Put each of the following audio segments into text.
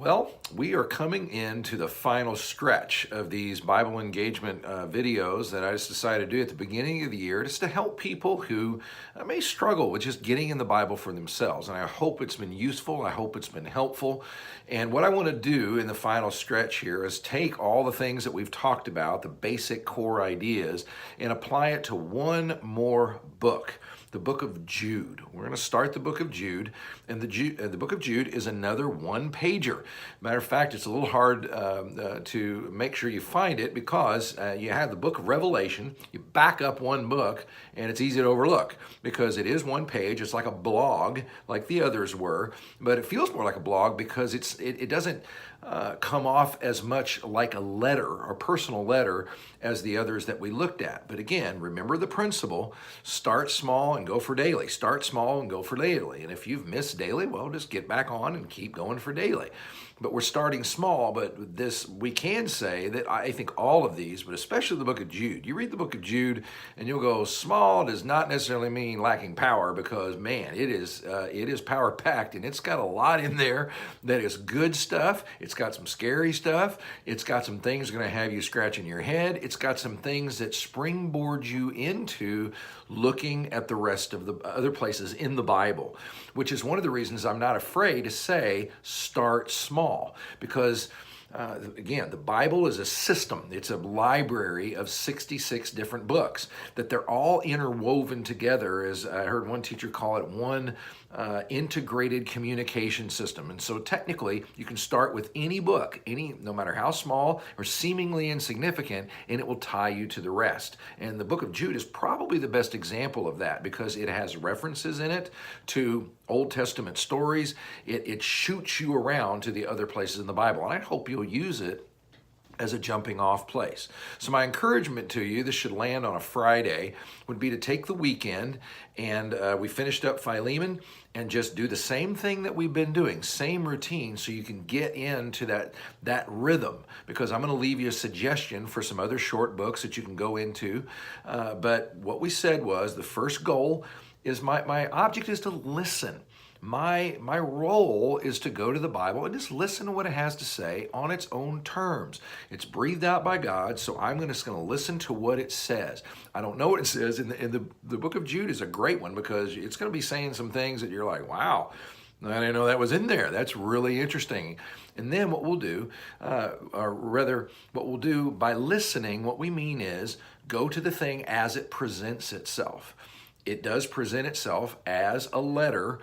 Well, we are coming into the final stretch of these Bible engagement videos that I just decided to do at the beginning of the year just to help people who may struggle with just getting in the Bible for themselves. And I hope it's been useful. I hope it's been helpful. And what I want to do in the final stretch here is take all the things that we've talked about, the basic core ideas, and apply it to one more book. The book of Jude. We're going to start the book of Jude, and the book of Jude is another one-pager. Matter of fact, it's a little hard to make sure you find it because you have the book of Revelation, you back up one book, and it's easy to overlook because it is one page. It's like a blog, like the others were, but it feels more like a blog because it doesn't come off as much like a letter or personal letter as the others that we looked at. But again, remember the principle: start small and go for daily. Start small and go for daily. And if you've missed daily, well, just get back on and keep going for daily. But we're starting small, but this, we can say that I think all of these, but especially the book of Jude, you read the book of Jude and you'll go, small does not necessarily mean lacking power, because man, it is power packed, and it's got a lot in there that is good stuff. It's got some scary stuff. It's got some things that are going to have you scratching your head. It's got some things that springboard you into looking at the rest of the other places in the Bible, which is one of the reasons I'm not afraid to say start small. Because again, the Bible is a system. It's a library of 66 different books that they're all interwoven together. As I heard one teacher call it, one integrated communication system. And so technically, you can start with any book, no matter how small or seemingly insignificant, and it will tie you to the rest. And the book of Jude is probably the best example of that because it has references in it to Old Testament stories. It shoots you around to the other places in the Bible. And I hope you'll use it as a jumping off place. So my encouragement to you, this should land on a Friday, would be to take the weekend, and we finished up Philemon, and just do the same thing that we've been doing, same routine, so you can get into that rhythm, because I'm going to leave you a suggestion for some other short books that you can go into. But what we said was the first goal is my object is to listen. My role is to go to the Bible and just listen to what it has to say on its own terms. It's breathed out by God, so I'm just going to listen to what it says. I don't know what it says, and the book of Jude is a great one because it's going to be saying some things that you're like, wow, I didn't know that was in there. That's really interesting. And then what we'll do, or rather what we'll do by listening, what we mean is go to the thing as it presents itself. It does present itself as a letter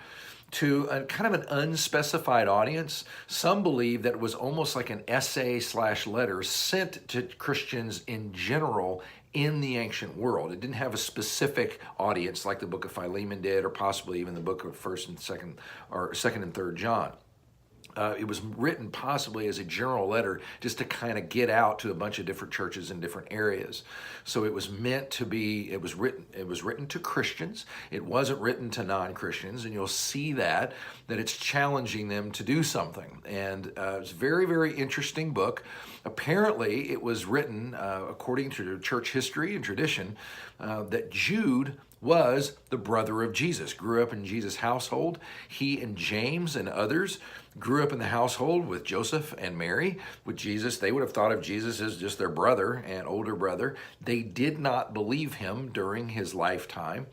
to a kind of an unspecified audience. Some believe that it was almost like an essay/letter sent to Christians in general in the ancient world. It didn't have a specific audience like the book of Philemon did, or possibly even the book of First and Second, or Second and Third John. It was written possibly as a general letter just to kind of get out to a bunch of different churches in different areas. So it was meant to be, it was written to Christians. It wasn't written to non-Christians, and you'll see that it's challenging them to do something. And it's a very, very interesting book. Apparently, it was written, according to church history and tradition, that Jude was the brother of Jesus, grew up in Jesus' household. He and James and others grew up in the household with Joseph and Mary, with Jesus. They would have thought of Jesus as just their brother and older brother. They did not believe him during his lifetime.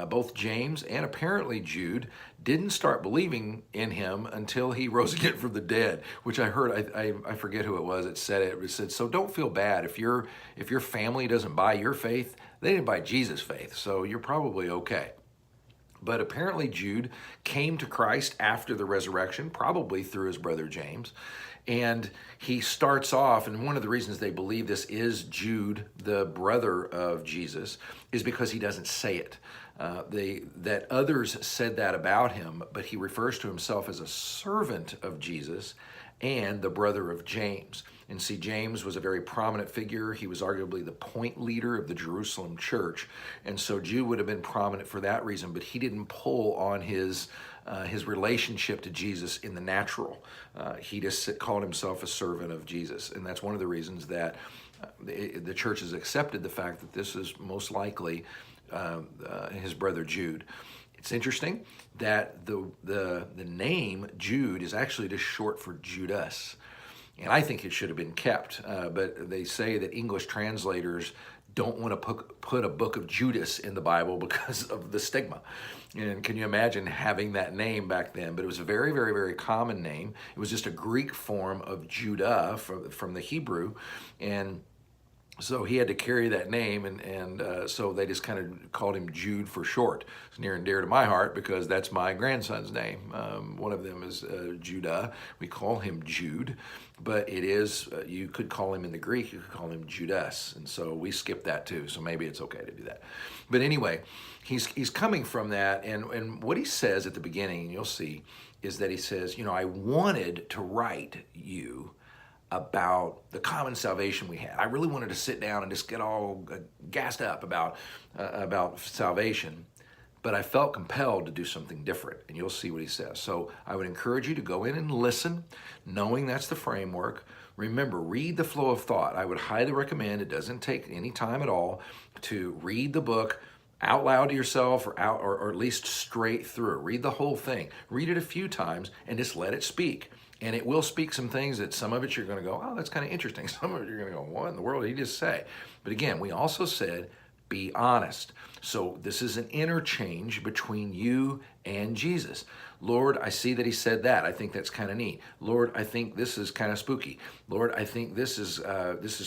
Both James and apparently Jude didn't start believing in him until he rose again from the dead, which I heard, I forget who it was that said it. It said, so don't feel bad if your family doesn't buy your faith. They didn't buy Jesus' faith, so you're probably okay. But apparently Jude came to Christ after the resurrection, probably through his brother James. And he starts off, and one of the reasons they believe this is Jude, the brother of Jesus, is because he doesn't say it. That others said that about him, but he refers to himself as a servant of Jesus and the brother of James. And see, James was a very prominent figure. He was arguably the point leader of the Jerusalem church. And so Jude would have been prominent for that reason, but he didn't pull on his relationship to Jesus in the natural. He just called himself a servant of Jesus. And that's one of the reasons that the church has accepted the fact that this is most likely his brother Jude. It's interesting that the name Jude is actually just short for Judas. And I think it should have been kept, but they say that English translators don't want to put a book of Judas in the Bible because of the stigma. And can you imagine having that name back then? But it was a very, very, very common name. It was just a Greek form of Judah from the Hebrew. And so he had to carry that name, and so they just kind of called him Jude for short. It's near and dear to my heart because that's my grandson's name. One of them is Judah. We call him Jude, but it is, you could call him in the Greek, you could call him Judas, and so we skipped that too, so maybe it's okay to do that. But anyway, he's coming from that, and what he says at the beginning, and you'll see, is that he says, I wanted to write you about the common salvation we had. I really wanted to sit down and just get all gassed up about salvation, but I felt compelled to do something different, and you'll see what he says. So I would encourage you to go in and listen, knowing that's the framework. Remember, read the flow of thought. I would highly recommend, it doesn't take any time at all, to read the book out loud to yourself or at least straight through. Read the whole thing. Read it a few times and just let it speak. And it will speak some things that some of it you're going to go, oh, that's kind of interesting. Some of it you're going to go, what in the world did he just say? But again, we also said, be honest. So this is an interchange between you and Jesus. Lord, I see that he said that. I think that's kind of neat. Lord, I think this is kind of spooky. Lord, I think this is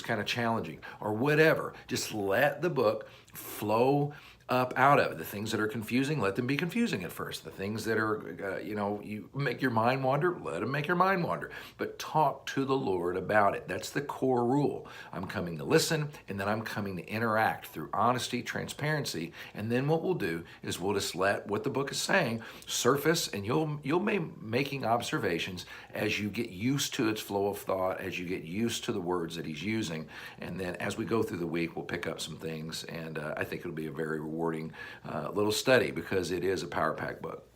kind of challenging, or whatever. Just let the book flow up out of it. The things that are confusing, let them be confusing at first. The things that are, you make your mind wander, let them make your mind wander. But talk to the Lord about it. That's the core rule. I'm coming to listen, and then I'm coming to interact through honesty, transparency, and then what we'll do is we'll just let what the book is saying surface, and you'll be making observations as you get used to its flow of thought, as you get used to the words that he's using, and then as we go through the week, we'll pick up some things, and I think it'll be a very rewarding little study because it is a power pack book.